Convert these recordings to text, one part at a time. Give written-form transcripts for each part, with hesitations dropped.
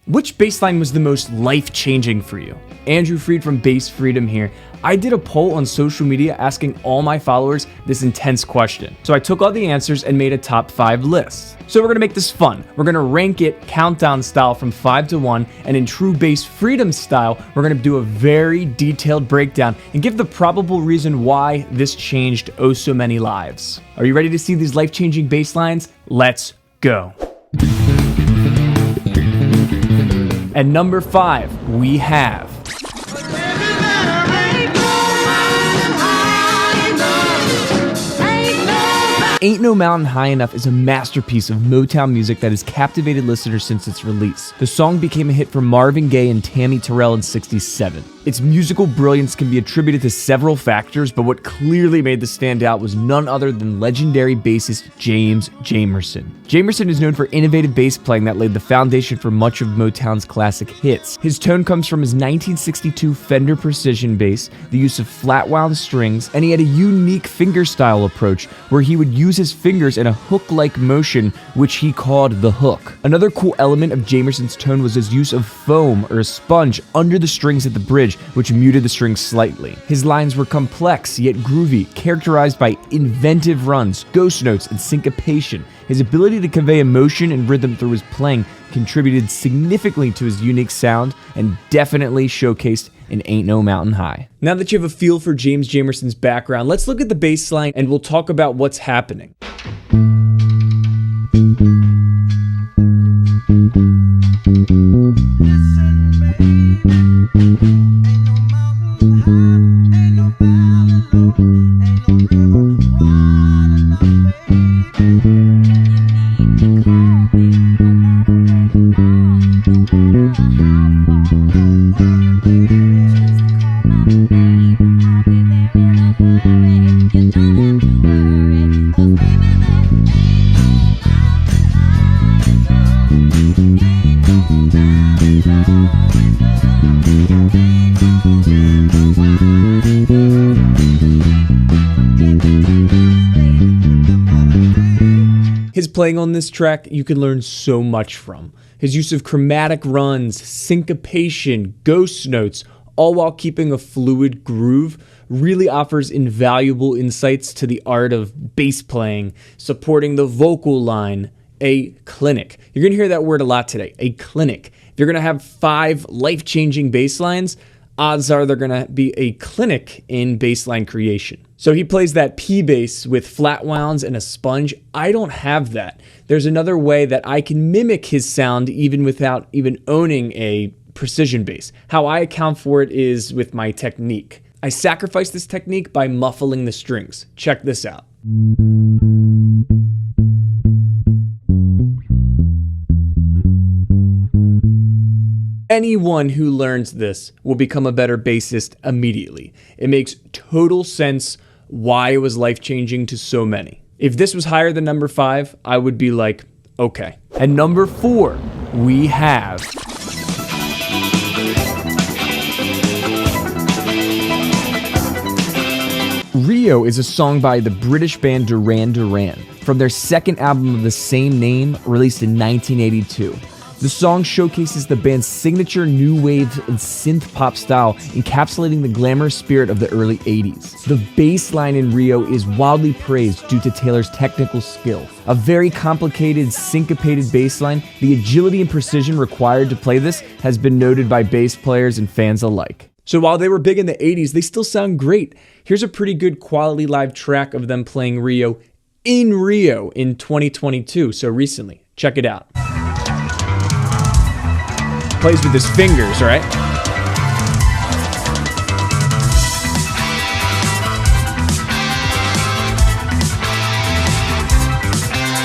Which bass line was the most life-changing for you? Andrew Freed from Bass Freedom here. I did a poll on social media asking all my followers this intense question. So I took all the answers and made a top 5 list. So we're gonna make this fun. We're gonna rank it countdown style from 5 to 1, and in true Bass Freedom style, we're gonna do a very detailed breakdown and give the probable reason why this changed oh so many lives. Are you ready to see these life-changing bass lines? Let's go. At number 5, we have Ain't No Mountain High Enough is a masterpiece of Motown music that has captivated listeners since its release. The song became a hit for Marvin Gaye and Tammy Terrell in '67. Its musical brilliance can be attributed to several factors, but what clearly made this stand out was none other than legendary bassist James Jamerson. Jamerson is known for innovative bass playing that laid the foundation for much of Motown's classic hits. His tone comes from his 1962 Fender Precision bass, the use of flat-wound strings, and he had a unique fingerstyle approach where he would use his fingers in a hook-like motion, which he called the hook. Another cool element of Jamerson's tone was his use of foam or a sponge under the strings at the bridge, which muted the strings slightly. His lines were complex yet groovy, characterized by inventive runs, ghost notes, and syncopation. His ability to convey emotion and rhythm through his playing contributed significantly to his unique sound and definitely showcased in Ain't No Mountain High. Now that you have a feel for James Jamerson's background, let's look at the bass line and we'll talk about what's happening. His playing on this track, you can learn so much from. His use of chromatic runs, syncopation, ghost notes, all while keeping a fluid groove, really offers invaluable insights to the art of bass playing, supporting the vocal line, a clinic. You're gonna hear that word a lot today, a clinic. If you're gonna have 5 life-changing bass lines, odds are they're gonna be a clinic in bassline creation. So he plays that P bass with flat wounds and a sponge. I don't have that. There's another way that I can mimic his sound even without even owning a precision bass. How I account for it is with my technique. I sacrifice this technique by muffling the strings. Check this out. Anyone who learns this will become a better bassist immediately. It makes total sense why it was life-changing to so many. If this was higher than number 5, I would be like, okay. At number 4, we have Rio is a song by the British band Duran Duran from their second album of the same name, released in 1982. The song showcases the band's signature new wave and synth pop style, encapsulating the glamorous spirit of the early 80s. The bass line in Rio is wildly praised due to Taylor's technical skill. A very complicated, syncopated bass line, the agility and precision required to play this has been noted by bass players and fans alike. So while they were big in the 80s, they still sound great. Here's a pretty good quality live track of them playing Rio in 2022, so recently. Check it out. Plays with his fingers, right?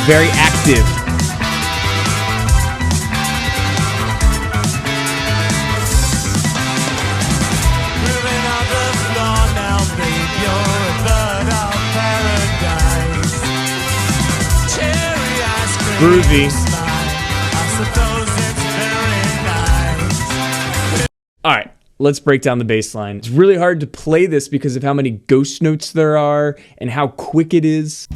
Very active. Groovy. All right, let's break down the bass line. It's really hard to play this because of how many ghost notes there are and how quick it is.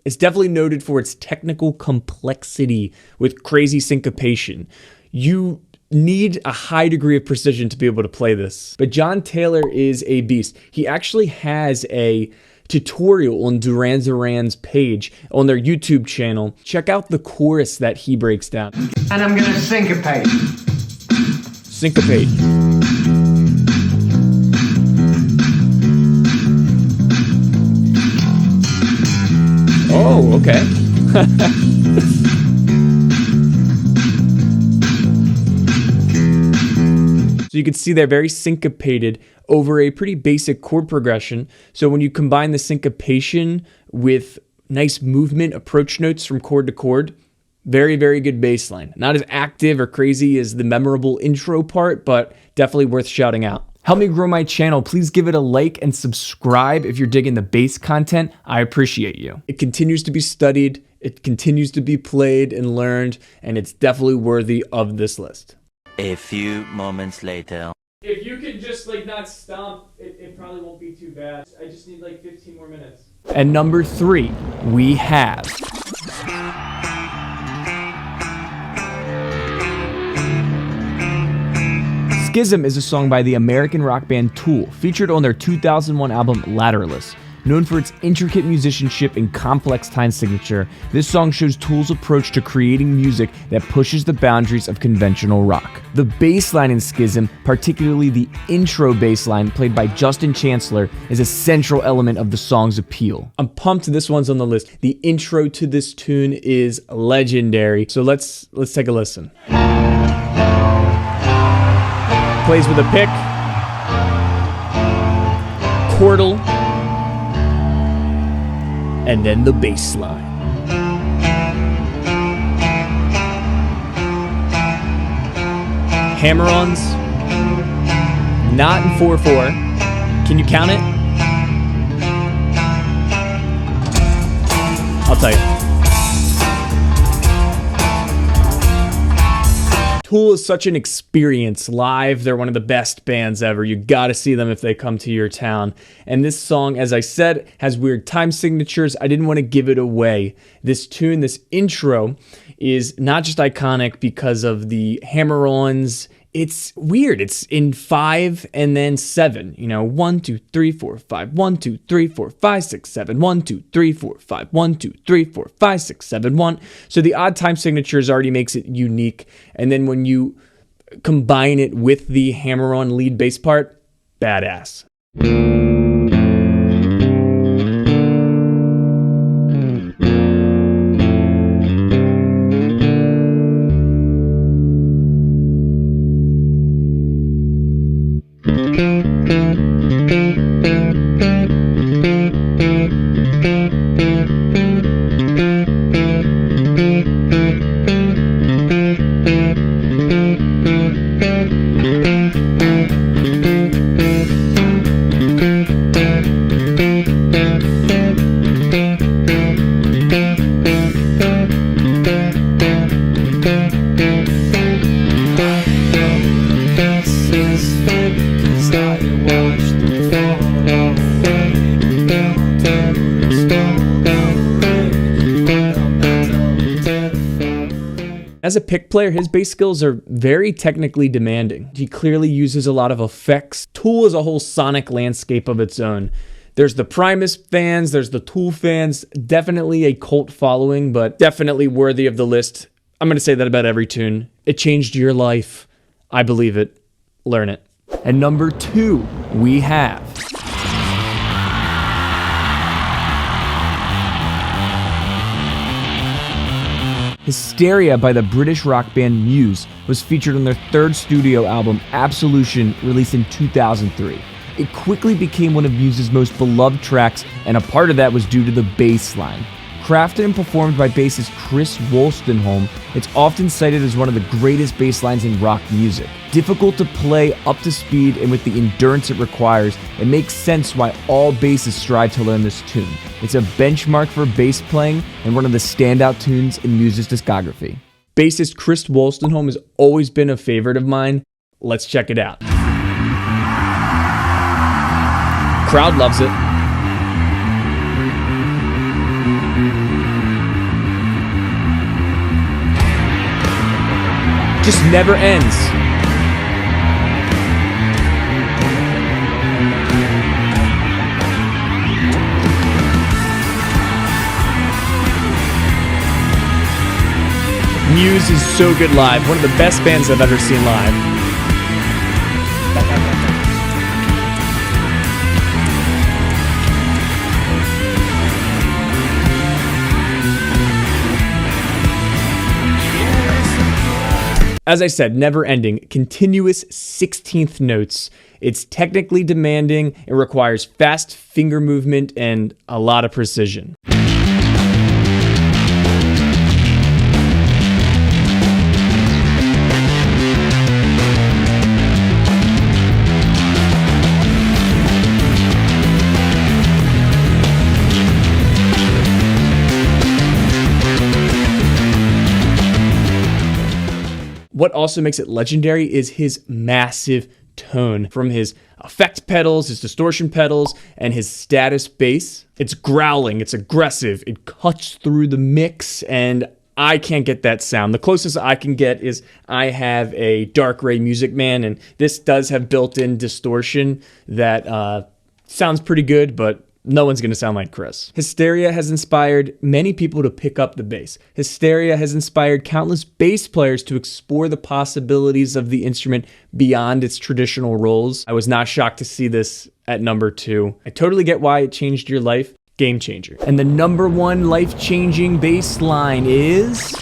It's definitely noted for its technical complexity with crazy syncopation. You need a high degree of precision to be able to play this. But John Taylor is a beast. He actually has a tutorial on Duran Duran's page on their YouTube channel. Check out the chorus that he breaks down. And I'm gonna syncopate. Syncopate. Oh, okay. So you can see they're very syncopated over a pretty basic chord progression. So when you combine the syncopation with nice movement approach notes from chord to chord, very, very good bass line. Not as active or crazy as the memorable intro part, but definitely worth shouting out. Help me grow my channel. Please give it a like and subscribe if you're digging the bass content. I appreciate you. It continues to be studied, it continues to be played and learned, and it's definitely worthy of this list. A few moments later. If you could just not stomp, it probably won't be too bad. I just need 15 more minutes. And number 3, we have Schism is a song by the American rock band Tool, featured on their 2001 album Lateralus. Known for its intricate musicianship and complex time signature, this song shows Tool's approach to creating music that pushes the boundaries of conventional rock. The bass line in Schism, particularly the intro bass line played by Justin Chancellor, is a central element of the song's appeal. I'm pumped this one's on the list. The intro to this tune is legendary, so let's take a listen. Plays with a pick, chordal, and then the bass line. Hammer-ons, not in 4/4. Can you count it? I'll tell you. Tool is such an experience live. They're one of the best bands ever. You gotta see them if they come to your town. And this song, as I said, has weird time signatures. I didn't want to give it away. This tune, this intro, is not just iconic because of the hammer-ons. It's weird. It's in 5 and then 7. 1, 2, 3, 4, 5. 1, 2, 3, 4, 5, 6, 7. 1, 2, 3, 4, 5. 1, 2, 3, 4, 5, 6, 7, 1. So the odd time signatures already makes it unique. And then when you combine it with the hammer-on lead bass part, badass. As a pick player, his bass skills are very technically demanding. He clearly uses a lot of effects. Tool is a whole sonic landscape of its own. There's the Primus fans, there's the Tool fans, definitely a cult following, but definitely worthy of the list. I'm going to say that about every tune. It changed your life. I believe it. Learn it. And number 2, we have Hysteria by the British rock band Muse was featured on their 3rd studio album, Absolution, released in 2003. It quickly became one of Muse's most beloved tracks, and a part of that was due to the bass line. Crafted and performed by bassist Chris Wolstenholme, it's often cited as one of the greatest bass lines in rock music. Difficult to play up to speed and with the endurance it requires, it makes sense why all bassists strive to learn this tune. It's a benchmark for bass playing and one of the standout tunes in Muse's discography. Bassist Chris Wolstenholme has always been a favorite of mine. Let's check it out. Crowd loves it. Just never ends. Muse is so good live. One of the best bands I've ever seen live. As I said, never ending, continuous 16th notes. It's technically demanding, it requires fast finger movement and a lot of precision. What also makes it legendary is his massive tone, from his effect pedals, his distortion pedals, and his status bass. It's growling, it's aggressive, it cuts through the mix, and I can't get that sound. The closest I can get is I have a Darkray Music Man, and this does have built-in distortion that sounds pretty good, but no one's going to sound like Chris. Hysteria has inspired many people to pick up the bass. Hysteria has inspired countless bass players to explore the possibilities of the instrument beyond its traditional roles. I was not shocked to see this at number 2. I totally get why it changed your life. Game changer. And the number 1 life-changing bass line is...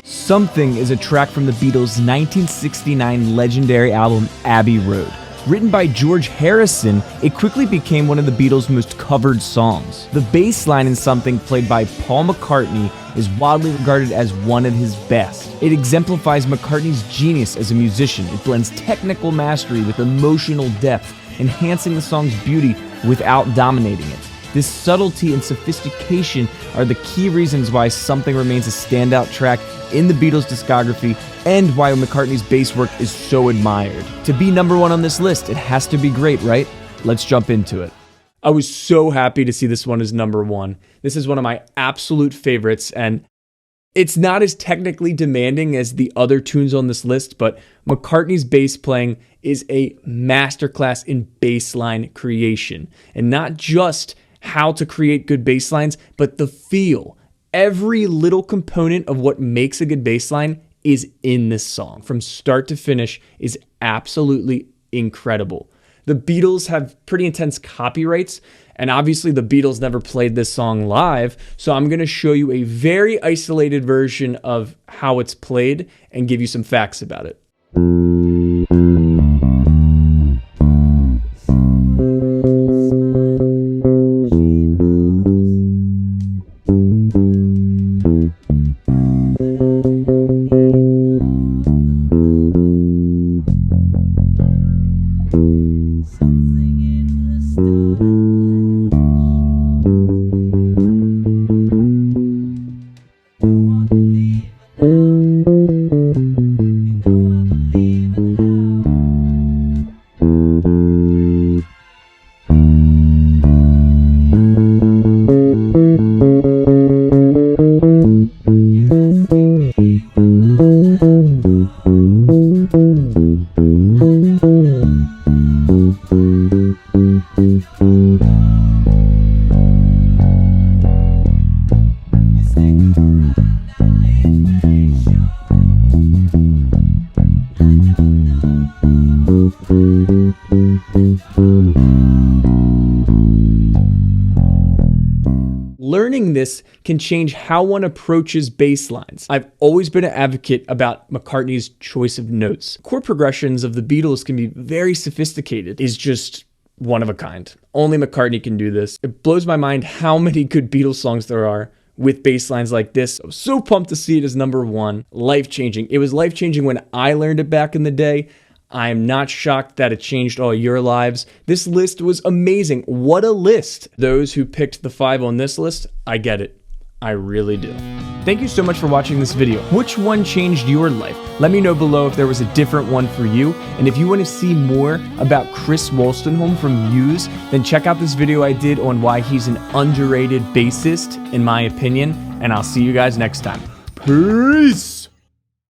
Something is a track from the Beatles' 1969 legendary album Abbey Road. Written by George Harrison, it quickly became one of the Beatles' most covered songs. The bass line in Something, played by Paul McCartney, is widely regarded as one of his best. It exemplifies McCartney's genius as a musician. It blends technical mastery with emotional depth, enhancing the song's beauty without dominating it. This subtlety and sophistication are the key reasons why Something remains a standout track in the Beatles' discography and why McCartney's bass work is so admired. To be number 1 on this list, it has to be great, right? Let's jump into it. I was so happy to see this one as number 1. This is one of my absolute favorites, and it's not as technically demanding as the other tunes on this list, but McCartney's bass playing is a masterclass in bass line creation. And not just how to create good bass lines, but the feel. Every little component of what makes a good bass line is in this song. From start to finish is absolutely incredible. The Beatles have pretty intense copyrights, and obviously the Beatles never played this song live, so I'm going to show you a very isolated version of how it's played and give you some facts about it. Learning this can change how one approaches bass lines. I've always been an advocate about McCartney's choice of notes. Chord progressions of the Beatles can be very sophisticated. It's just one of a kind. Only McCartney can do this. It blows my mind how many good Beatles songs there are with bass lines like this. I was so pumped to see it as number 1. Life-changing. It was life-changing when I learned it back in the day. I am not shocked that it changed all your lives. This list was amazing. What a list. Those who picked the 5 on this list, I get it. I really do. Thank you so much for watching this video. Which one changed your life? Let me know below if there was a different one for you. And if you want to see more about Chris Wolstenholme from Muse, then check out this video I did on why he's an underrated bassist, in my opinion. And I'll see you guys next time. Peace!